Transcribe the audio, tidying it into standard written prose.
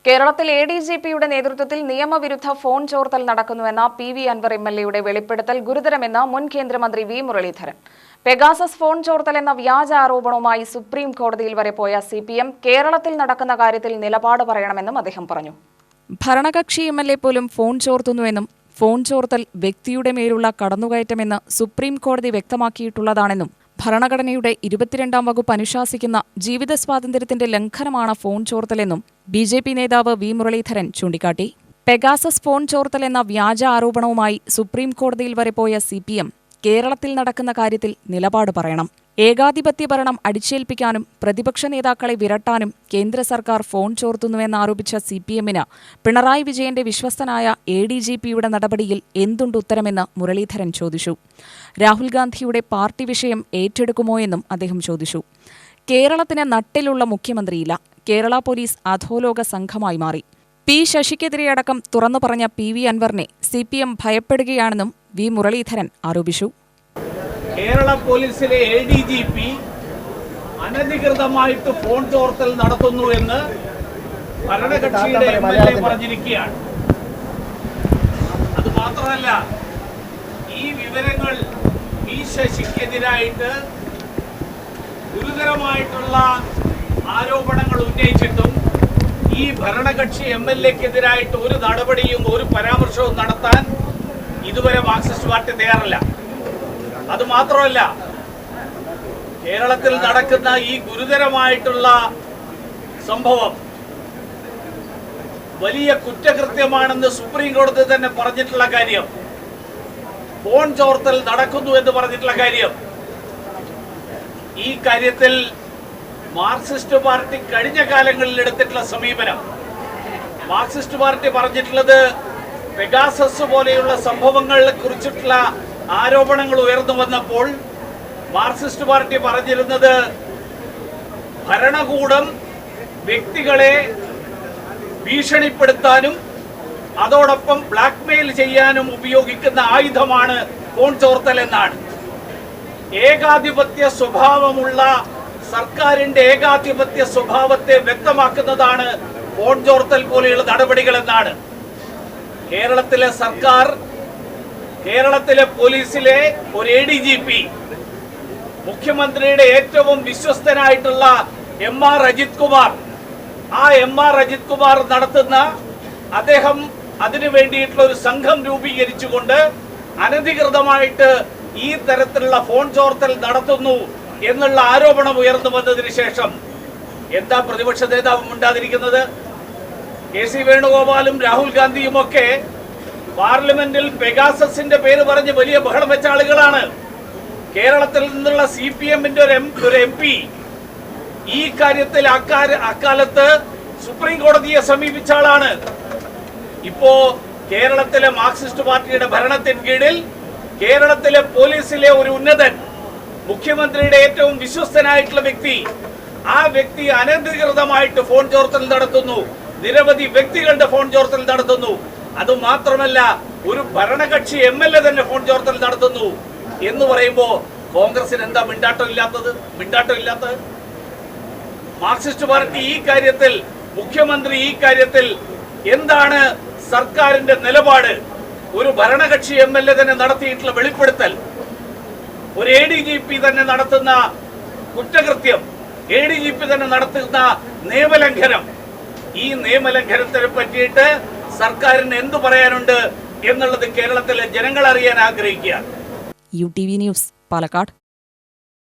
കേരളത്തിൽ എഡിജിപിയുടെ നേതൃത്വത്തിൽ നിയമവിരുദ്ധ ഫോൺ ചോർത്തൽ നടക്കുന്നുവെന്ന PV അൻവർ MLAയുടെ വെളിപ്പെടുത്തൽ ഗുരുതരമെന്ന് മുൻ കേന്ദ്രമന്ത്രി വി മുരളീധരൻ. പെഗാസസ് ഫോൺ ചോർത്തൽ എന്ന വ്യാജ ആരോപണവുമായി സുപ്രീം കോടതിയിൽ വരെ പോയ CPM കേരളത്തിൽ നടക്കുന്ന കാര്യത്തിൽ നിലപാട് പറയണമെന്നും അദ്ദേഹം പറഞ്ഞു. ഭരണകക്ഷി MLA പോലും ഫോൺ ചോർത്തുന്നുവെന്നും ഫോൺ ചോർത്തൽ വ്യക്തിയുടെ മേലുള്ള കടന്നുകയറ്റമെന്ന് സുപ്രീം കോടതി വ്യക്തമാക്കിയിട്ടുള്ളതാണെന്നും ഭരണഘടനയുടെ 22-ാം വകുപ്പ് അനുശാസിക്കുന്ന ജീവിത സ്വാതന്ത്ര്യത്തിന്റെ ലംഘനമാണ് ഫോൺ ചോർത്തലെന്നും BJP നേതാവ് വി മുരളീധരൻ ചൂണ്ടിക്കാട്ടി. പെഗാസസ് ഫോൺ ചോർത്തൽ എന്ന വ്യാജ ആരോപണവുമായി സുപ്രീം കോടതിയിൽ വരെ പോയ CPM കേരളത്തിൽ നടക്കുന്ന കാര്യത്തിൽ നിലപാട് പറയണം. ഏകാധിപത്യ ഭരണം അടിച്ചേൽപ്പിക്കാനും പ്രതിപക്ഷ നേതാക്കളെ വിരട്ടാനും കേന്ദ്ര സർക്കാർ ഫോൺ ചോർത്തുന്നുവെന്നാരോപിച്ച CPMന് പിണറായി വിജയന്റെ വിശ്വസ്തനായ ADGPയുടെ നടപടിയിൽ എന്തുണ്ട് ഉത്തരമെന്ന് മുരളീധരൻ ചോദിച്ചു. രാഹുൽ ഗാന്ധിയുടെ പാർട്ടി വിഷയം ഏറ്റെടുക്കുമോ എന്നും അദ്ദേഹം ചോദിച്ചു. കേരളത്തിന് നട്ടിലുള്ള മുഖ്യമന്ത്രിയില്ല. കേരള പോലീസ് അധോലോക സംഘമായി മാറി. P. ശശിക്കെതിരെയടക്കം തുറന്നു പറഞ്ഞ PV അൻവറിനെ CPM ഭയപ്പെടുകയാണെന്നും വി മുരളീധരൻ ആരോപിച്ചു. കേരള പോലീസിലെ ADGP അനധികൃതമായിട്ട് ഫോൺ ചോർത്തൽ നടത്തുന്നു എന്ന് ഭരണകക്ഷിയുടെ MLA പറഞ്ഞിരിക്കുകയാണ്. അത് മാത്രമല്ല, ഈ വിവരങ്ങൾ P. ശശിക്കെതിരായിട്ട് ഗുരുതരമായിട്ടുള്ള ആരോപണങ്ങൾ ഉന്നയിച്ചിട്ടും ഈ ഭരണകക്ഷി MLAക്കെതിരായിട്ട് ഒരു നടപടിയും ഒരു പരാമർശവും നടത്താൻ ഇതുവരെ മാർക്സിസ്റ്റ് പാർട്ടി തയ്യാറല്ല. അത് മാത്രമല്ല, കേരളത്തിൽ നടക്കുന്ന ഈ ഗുരുതരമായിട്ടുള്ള സംഭവം വലിയ കുറ്റകൃത്യമാണെന്ന് സുപ്രീം കോടതി തന്നെ പറഞ്ഞിട്ടുള്ള കാര്യം, ഫോൺ ചോർത്തൽ നടക്കുന്നു എന്ന് പറഞ്ഞിട്ടുള്ള കാര്യം, ഈ കാര്യത്തിൽ മാർക്സിസ്റ്റ് പാർട്ടി കഴിഞ്ഞ കാലങ്ങളിൽ എടുത്തിട്ടുള്ള സമീപനം, മാർക്സിസ്റ്റ് പാർട്ടി പറഞ്ഞിട്ടുള്ളത് പെഗാസസ് പോലെയുള്ള സംഭവങ്ങളെ കുറിച്ചിട്ടുള്ള ആരോപണങ്ങൾ ഉയർന്നു വന്നപ്പോൾ മാർക്സിസ്റ്റ് പാർട്ടി പറഞ്ഞിരുന്നത് ഭരണകൂടം വ്യക്തികളെ ഭീഷണിപ്പെടുത്താനും അതോടൊപ്പം ബ്ലാക്ക്മെയിൽ ചെയ്യാനും ഉപയോഗിക്കുന്ന ആയുധമാണ് ഫോൺ ചോർത്തൽ എന്നാണ്. ഏകാധിപത്യ സ്വഭാവമുള്ള സർക്കാരിന്റെ ഏകാധിപത്യ സ്വഭാവത്തെ വ്യക്തമാക്കുന്നതാണ് ഫോൺ ചോർത്തൽ പോലെയുള്ള നടപടികൾ എന്നാണ്. കേരളത്തിലെ സർക്കാർ, കേരളത്തിലെ പോലീസിലെ ഒരു ADGP, മുഖ്യമന്ത്രിയുടെ ഏറ്റവും വിശ്വസ്തനായിട്ടുള്ള MR അജിത് കുമാർ, ആ MR അജിത് കുമാർ നടത്തുന്ന, അദ്ദേഹം അതിനു വേണ്ടിയിട്ടുള്ള ഒരു സംഘം രൂപീകരിച്ചുകൊണ്ട് അനധികൃതമായിട്ട് ഈ തരത്തിലുള്ള ഫോൺ ചോർത്തൽ നടത്തുന്നു എന്നുള്ള ആരോപണം ഉയർന്നു വന്നതിന് ശേഷം എന്താ പ്രതിപക്ഷ നേതാവ് മിണ്ടാതിരിക്കുന്നത്? KC വേണുഗോപാലും രാഹുൽ ഗാന്ധിയും ഒക്കെ പാർലമെന്റിൽ പെഗാസസിന്റെ പേര് പറഞ്ഞ് വലിയ ബഹളം വെച്ച ആളുകളാണ്. കേരളത്തിൽ നിന്നുള്ള CPMന്റെ ഒരു MP ഈ കാര്യത്തിൽ അക്കാലത്ത് സുപ്രീം കോടതിയെ സമീപിച്ച ആളാണ്. ഇപ്പോ കേരളത്തിലെ മാർക്സിസ്റ്റ് പാർട്ടിയുടെ ഭരണത്തിന് കീഴിൽ കേരളത്തിലെ പോലീസിലെ ഒരു ഉന്നതൻ, മുഖ്യമന്ത്രിയുടെ ഏറ്റവും വിശ്വസ്തനായിട്ടുള്ള വ്യക്തി, ആ വ്യക്തി അനധികൃതമായിട്ട് ഫോൺ ചോർത്തൽ നടത്തുന്നു, നിരവധി വ്യക്തികളുടെ ഫോൺ ചോർത്തൽ നടത്തുന്നു. അതുമാത്രമല്ല, ഒരു ഭരണകക്ഷി MLA തന്നെ ഫോൺ ചോർത്തൽ നടത്തുന്നു എന്ന് പറയുമ്പോ കോൺഗ്രസിന് എന്താ മിണ്ടാട്ടമില്ലാത്തത്? മാർക്സിസ്റ്റ് പാർട്ടി ഈ കാര്യത്തിൽ, മുഖ്യമന്ത്രി ഈ കാര്യത്തിൽ എന്താണ് സർക്കാരിന്റെ നിലപാട്? ഒരു ഭരണകക്ഷി MLA തന്നെ നടത്തിയിട്ടുള്ള വെളിപ്പെടുത്തൽ, ഒരു ADGP തന്നെ നടത്തുന്ന കുറ്റകൃത്യം, ADGP തന്നെ നടത്തുന്ന നിയമലംഘനം, ഈ നിയമലംഘനത്തിനെ പറ്റിയിട്ട് സർക്കാരിന് എന്തു പറയാനുണ്ട് എന്നുള്ളത് കേരളത്തിലെ ജനങ്ങൾ അറിയാൻ ആഗ്രഹിക്കുകയാണ്. UTV news, Palakkad.